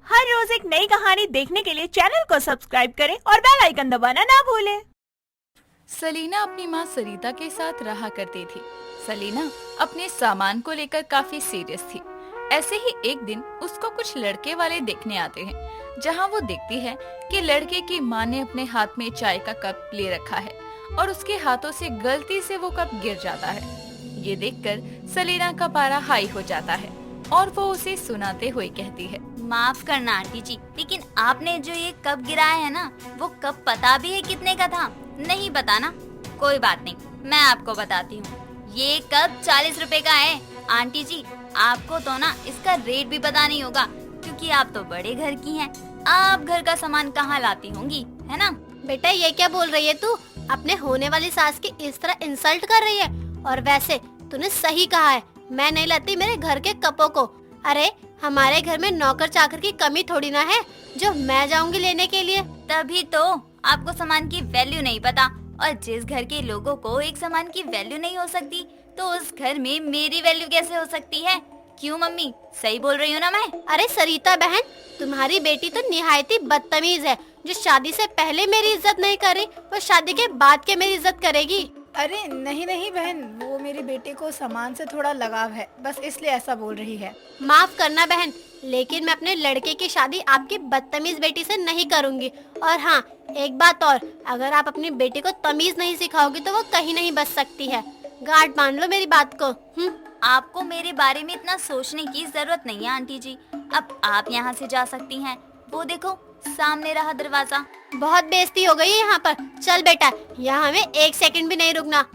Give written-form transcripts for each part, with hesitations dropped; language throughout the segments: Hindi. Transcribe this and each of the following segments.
हर रोज एक नई कहानी देखने के लिए चैनल को सब्सक्राइब करें और बेल आइकन दबाना ना भूलें। सलीना अपनी माँ सरिता के साथ रहा करती थी। सलीना अपने सामान को लेकर काफी सीरियस थी। ऐसे ही एक दिन उसको कुछ लड़के वाले देखने आते हैं, जहाँ वो देखती है कि लड़के की माँ ने अपने हाथ में चाय का कप ले रखा है और उसके हाथों से गलती से वो कप गिर जाता है। ये देखकर सलीना का पारा हाई हो जाता है और वो उसे सुनाते हुए कहती है, माफ करना आंटी जी, लेकिन आपने जो ये कप गिराया है ना, वो कप पता भी है कितने का था? नहीं पता ना? कोई बात नहीं, मैं आपको बताती हूँ। ये कप 40 रुपए का है। आंटी जी, आपको तो ना इसका रेट भी पता नहीं होगा, क्योंकि आप तो बड़े घर की हैं। आप घर का सामान कहाँ लाती होंगी, है ना? बेटा ये क्या बोल रही है तू? अपने होने वाली सास की इस तरह इंसल्ट कर रही है। और वैसे तूने सही कहा है, मैं नहीं लाती मेरे घर के कपों को। अरे हमारे घर में नौकर चाकर की कमी थोड़ी ना है जो मैं जाऊंगी लेने के लिए। तभी तो आपको सामान की वैल्यू नहीं पता। और जिस घर के लोगों को एक सामान की वैल्यू नहीं हो सकती, तो उस घर में मेरी वैल्यू कैसे हो सकती है? क्यों मम्मी, सही बोल रही हूँ ना मैं? अरे सरिता बहन, तुम्हारी बेटी तो निहायती बदतमीज है। जो शादी से पहले मेरी इज्जत नहीं करी, वो शादी के बाद के मेरी इज्जत करेगी। अरे नहीं नहीं बहन, वो मेरे बेटे को सामान से थोड़ा लगाव है, बस इसलिए ऐसा बोल रही है। माफ करना बहन, लेकिन मैं अपने लड़के की शादी आपकी बदतमीज बेटी से नहीं करूंगी। और हाँ, एक बात और, अगर आप अपनी बेटी को तमीज नहीं सिखाओगी तो वो कहीं नहीं बच सकती है। गार्ड मान लो मेरी बात को। आपको मेरे बारे में इतना सोचने की जरूरत नहीं है आंटी जी। अब आप यहाँ से जा सकती हैं। वो देखो, सामने रहा दरवाजा। बहुत बेइज्जती हो गई है यहाँ पर। चल बेटा, यहाँ हमें एक सेकंड भी नहीं रुकना।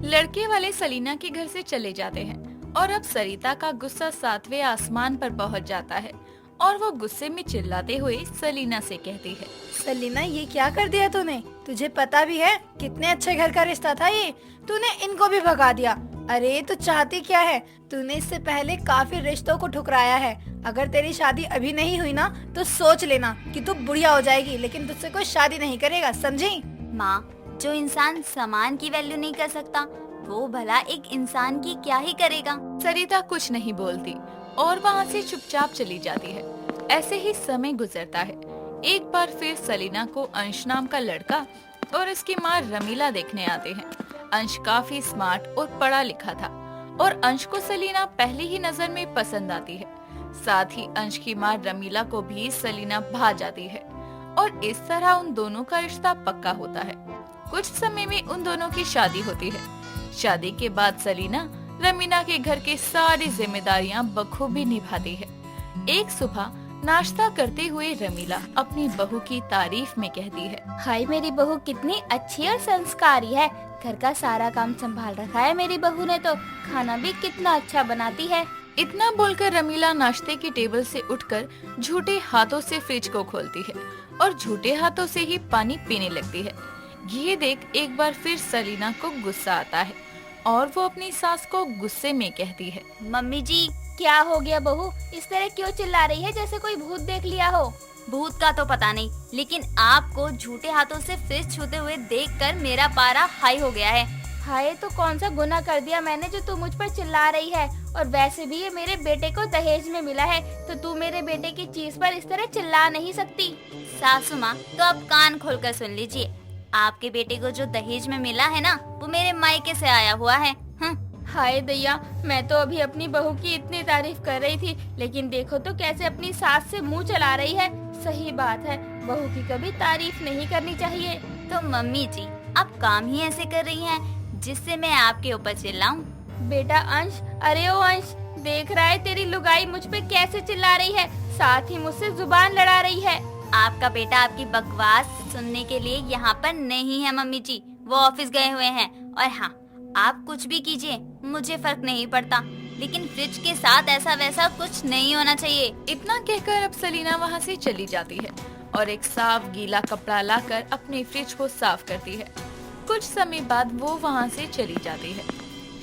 लड़के वाले सलीना के घर से चले जाते हैं और अब सरिता का गुस्सा 7वें आसमान पर पहुँच जाता है और वो गुस्से में चिल्लाते हुए सलीना से कहती है, सलीना ये क्या कर दिया तूने? तुझे पता भी है कितने अच्छे घर का रिश्ता था ये? तूने इनको भी भगा दिया। अरे तू चाहती क्या है? तूने इससे पहले काफी रिश्तों को ठुकराया है। अगर तेरी शादी अभी नहीं हुई ना, तो सोच लेना कि तू बुढ़िया हो जाएगी, लेकिन तुझसे कोई शादी नहीं करेगा, समझी? माँ, जो इंसान सामान की वैल्यू नहीं कर सकता, वो भला एक इंसान की क्या ही करेगा? सरिता कुछ नहीं बोलती और वहाँ से चुपचाप चली जाती है। ऐसे ही समय गुजरता है। एक बार फिर सलीना को अंश नाम का लड़का और उसकी माँ रमीला देखने आते हैं। अंश काफी स्मार्ट और पढ़ा लिखा था और अंश को सलीना पहली ही नजर में पसंद आती है। साथ ही अंश की माँ रमीला को भी सलीना भा जाती है और इस तरह उन दोनों का रिश्ता पक्का होता है। कुछ समय में उन दोनों की शादी होती है। शादी के बाद सलीना रमीला के घर की सारी जिम्मेदारियां बखूबी निभाती है। एक सुबह नाश्ता करते हुए रमीला अपनी बहू की तारीफ में कहती है, हाय मेरी बहू कितनी अच्छी और संस्कारी है। घर का सारा काम संभाल रखा है मेरी बहू ने, तो खाना भी कितना अच्छा बनाती है। इतना बोलकर रमीला नाश्ते की टेबल से उठकर झूठे हाथों से फ्रिज को खोलती है और झूठे हाथों से ही पानी पीने लगती है। ये देख एक बार फिर सलीना को गुस्सा आता है और वो अपनी सास को गुस्से में कहती है, मम्मी जी, क्या हो गया बहू, इस तरह क्यों चिल्ला रही है जैसे कोई भूत देख लिया हो? भूत का तो पता नहीं, लेकिन आपको झूठे हाथों से फ्रिज छूते हुए देखकर मेरा पारा हाई हो गया है। हाय, तो कौन सा गुनाह कर दिया मैंने जो तू मुझ पर चिल्ला रही है? और वैसे भी ये मेरे बेटे को दहेज में मिला है, तो तू मेरे बेटे की चीज पर इस तरह चिल्ला नहीं सकती। सासू माँ, तो आप कान खोलकर सुन लीजिए। आपके बेटे को जो दहेज में मिला है ना, वो मेरे मायके से आया हुआ है। हाय दैया, मैं तो अभी अपनी बहू की इतनी तारीफ कर रही थी, लेकिन देखो तो कैसे अपनी सास से मुंह चला रही है। सही बात है, बहू की कभी तारीफ नहीं करनी चाहिए। तो मम्मी जी, आप काम ही ऐसे कर रही हैं जिससे मैं आपके ऊपर चिल्लाऊं? बेटा अंश, अरे ओ अंश, देख रहा है तेरी लुगाई मुझ पे कैसे चिल्ला रही है, साथ ही मुझसे जुबान लड़ा रही है। आपका बेटा आपकी बकवास सुनने के लिए यहाँ पर नहीं है मम्मी जी, वो ऑफिस गए हुए हैं। और हाँ, आप कुछ भी कीजिए, मुझे फर्क नहीं पड़ता, लेकिन फ्रिज के साथ ऐसा वैसा कुछ नहीं होना चाहिए। इतना कहकर अब सलीना वहाँ से चली जाती है और एक साफ गीला कपड़ा लाकर अपने फ्रिज को साफ करती है। कुछ समय बाद वो वहाँ से चली जाती है।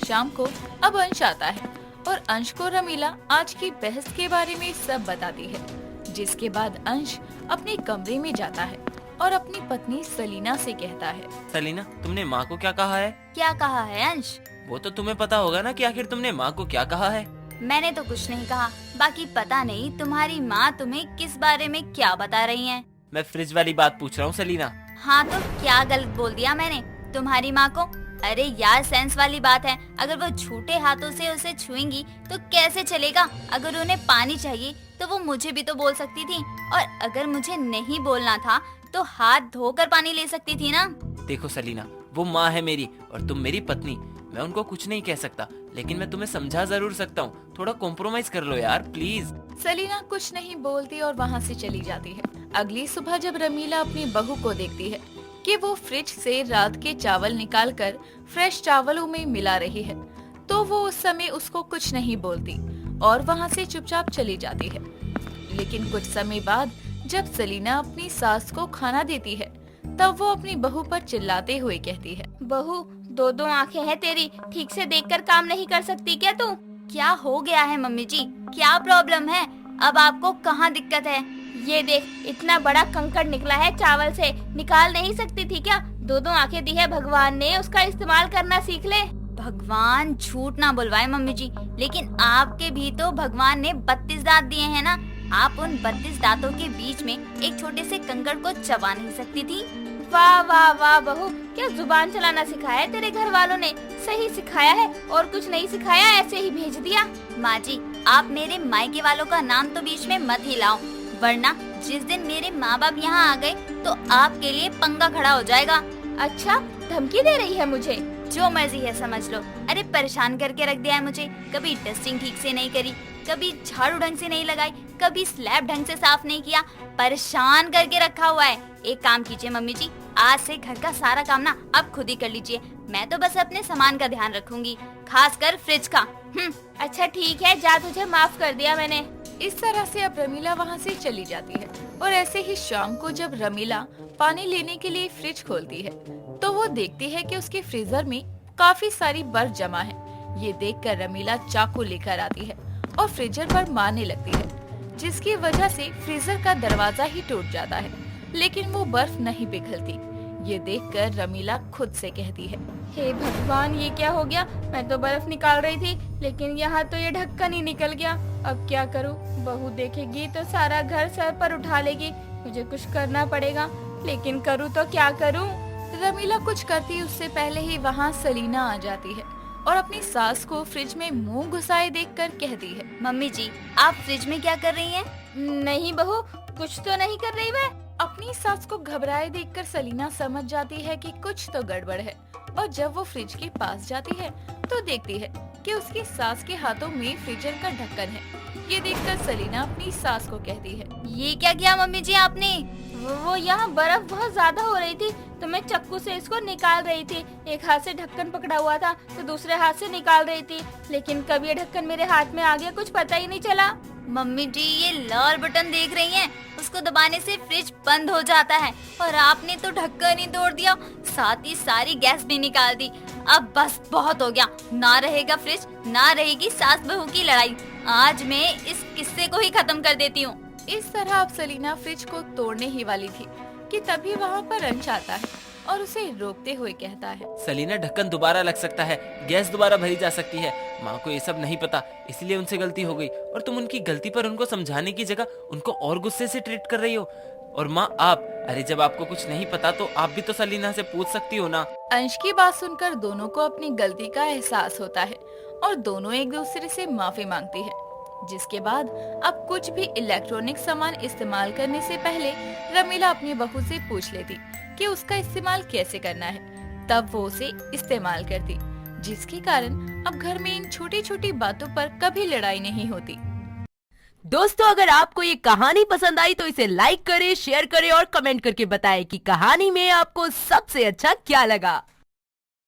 शाम को अब अंश आता है और अंश को रमीला आज की बहस के बारे में सब बताती है, जिसके बाद अंश अपने कमरे में जाता है और अपनी पत्नी सलीना से कहता है, सलीना, तुमने माँ को क्या कहा है? क्या कहा है अंश? वो तो तुम्हें पता होगा ना कि आखिर तुमने माँ को क्या कहा है। मैंने तो कुछ नहीं कहा। बाकी पता नहीं तुम्हारी माँ तुम्हें किस बारे में क्या बता रही है। मैं फ्रिज वाली बात पूछ रहा हूँ सलीना। हाँ तो क्या गलत बोल दिया मैंने तुम्हारी माँ को? अरे यार सेंस वाली बात है, अगर वो झूठे हाथों से उसे छुएंगी तो कैसे चलेगा? अगर उन्हें पानी चाहिए तो वो मुझे भी तो बोल सकती थी, और अगर मुझे नहीं बोलना था तो हाथ धोकर पानी ले सकती थी ना। देखो सलीना, वो माँ है मेरी और तुम मेरी पत्नी। मैं उनको कुछ नहीं कह सकता, लेकिन मैं तुम्हें समझा जरूर सकता हूँ। थोड़ा कॉम्प्रोमाइज कर लो यार प्लीज। सलीना कुछ नहीं बोलती और वहाँ से चली जाती है। अगली सुबह जब रमीला अपनी बहू को देखती है कि वो फ्रिज से रात के चावल निकालकर फ्रेश चावलों में मिला रही है, तो वो उस समय उसको कुछ नहीं बोलती और वहाँ से चुपचाप चली जाती है। लेकिन कुछ समय बाद जब सलीना अपनी सास को खाना देती है, तब वो अपनी बहू पर चिल्लाते हुए कहती है, बहू, दो दो आंखें हैं तेरी, ठीक से देखकर काम नहीं कर सकती क्या तू? क्या हो गया है मम्मी जी? क्या प्रॉब्लम है? अब आपको कहाँ दिक्कत है? ये देख, इतना बड़ा कंकड़ निकला है चावल से, निकाल नहीं सकती थी क्या? दो दो आंखें दी है भगवान ने, उसका इस्तेमाल करना सीख ले। भगवान झूठ ना बुलवाए मम्मी जी, लेकिन आपके भी तो भगवान ने 32 दांत दिए हैं ना। आप उन 32 दांतों के बीच में एक छोटे से कंकड़ को चबा नहीं सकती थी? वाह वाह वाह बहू, क्या जुबान चलाना सिखाया है तेरे घर वालों ने? सही सिखाया है, और कुछ नहीं सिखाया, ऐसे ही भेज दिया। माँ जी, आप मेरे मायके वालों का नाम तो बीच में मत ही लाओ, वरना जिस दिन मेरे माँ बाप यहाँ आ गए तो आपके लिए पंगा खड़ा हो जाएगा। अच्छा, धमकी दे रही है मुझे? जो मर्जी है समझ लो। अरे परेशान करके रख दिया है मुझे। कभी डस्टिंग ठीक से नहीं करी, कभी झाड़ू ढंग से नहीं लगाई, कभी स्लैब ढंग से साफ नहीं किया, परेशान करके रखा हुआ है। एक काम कीजिए मम्मी जी, आज से घर का सारा काम ना आप खुद ही कर लीजिए। मैं तो बस अपने सामान का ध्यान रखूंगी, खासकर फ्रिज का। अच्छा ठीक है, जा, तुझे माफ कर दिया मैंने। इस तरह से अब रमीला वहाँ से चली जाती है। और ऐसे ही शाम को जब रमीला पानी लेने के लिए फ्रिज खोलती है, तो वो देखती है कि उसके फ्रीजर में काफी सारी बर्फ जमा है। ये देखकर रमीला चाकू लेकर आती है और फ्रीजर पर मारने लगती है, जिसकी वजह से फ्रीजर का दरवाजा ही टूट जाता है, लेकिन वो बर्फ नहीं पिघलती। ये देखकर रमीला खुद से कहती है, हे भगवान, ये क्या हो गया? मैं तो बर्फ निकाल रही थी, लेकिन यहाँ तो ये ढक्कन ही निकल गया। अब क्या करूँ? बहू देखेगी तो सारा घर सर पर उठा लेगी। मुझे कुछ करना पड़ेगा, लेकिन करूँ तो क्या करूँ? रमीला कुछ करती उससे पहले ही वहाँ सलीना आ जाती है और अपनी सास को फ्रिज में मुंह घुसाए देखकर कहती है, मम्मी जी, आप फ्रिज में क्या कर रही हैं? नहीं बहू, कुछ तो नहीं कर रही मैं। अपनी सास को घबराए देखकर सलीना समझ जाती है कि कुछ तो गड़बड़ है, और जब वो फ्रिज के पास जाती है तो देखती है कि उसकी सास के हाथों में फ्रीजर का ढक्कन है। ये देखकर सलीना अपनी सास को कहती है, ये क्या किया मम्मी जी आपने? वो यहाँ बर्फ बहुत ज्यादा हो रही थी, तो मैं चाकू से इसको निकाल रही थी। एक हाथ से ढक्कन पकड़ा हुआ था तो दूसरे हाथ से निकाल रही थी, लेकिन कब ये ढक्कन मेरे हाथ में आ गया कुछ पता ही नहीं चला। मम्मी जी, ये लाल बटन देख रही हैं? उसको दबाने से फ्रिज बंद हो जाता है, और आपने तो ढक्कन ही तोड़ दिया, साथ ही सारी गैस भी निकाल दी। अब बस बहुत हो गया, ना रहेगा फ्रिज, ना रहेगी सास बहू की लड़ाई। आज मैं इस किस्से को ही खत्म कर देती हूँ। इस तरह अब सलीना फ्रिज को तोड़ने ही वाली थी कि तभी वहाँ पर अंश आता है और उसे रोकते हुए कहता है, सलीना, ढक्कन दोबारा लग सकता है, गैस दोबारा भरी जा सकती है। माँ को ये सब नहीं पता, इसलिए उनसे गलती हो गई, और तुम उनकी गलती पर उनको समझाने की जगह उनको और गुस्से से ट्रीट कर रही हो। और माँ आप, अरे जब आपको कुछ नहीं पता तो आप भी तो सलीना से पूछ सकती हो ना। अंश की बात सुनकर दोनों को अपनी गलती का एहसास होता है और दोनों एक दूसरे से माफी मांगती है, जिसके बाद अब कुछ भी इलेक्ट्रॉनिक सामान इस्तेमाल करने से पहले रमीला अपनी बहू से पूछ लेती कि उसका इस्तेमाल कैसे करना है, तब वो उसे इस्तेमाल करती, जिसके कारण अब घर में इन छोटी छोटी बातों पर कभी लड़ाई नहीं होती। दोस्तों, अगर आपको ये कहानी पसंद आई तो इसे लाइक करें, शेयर करें और कमेंट करके बताएं कि कहानी में आपको सबसे अच्छा क्या लगा।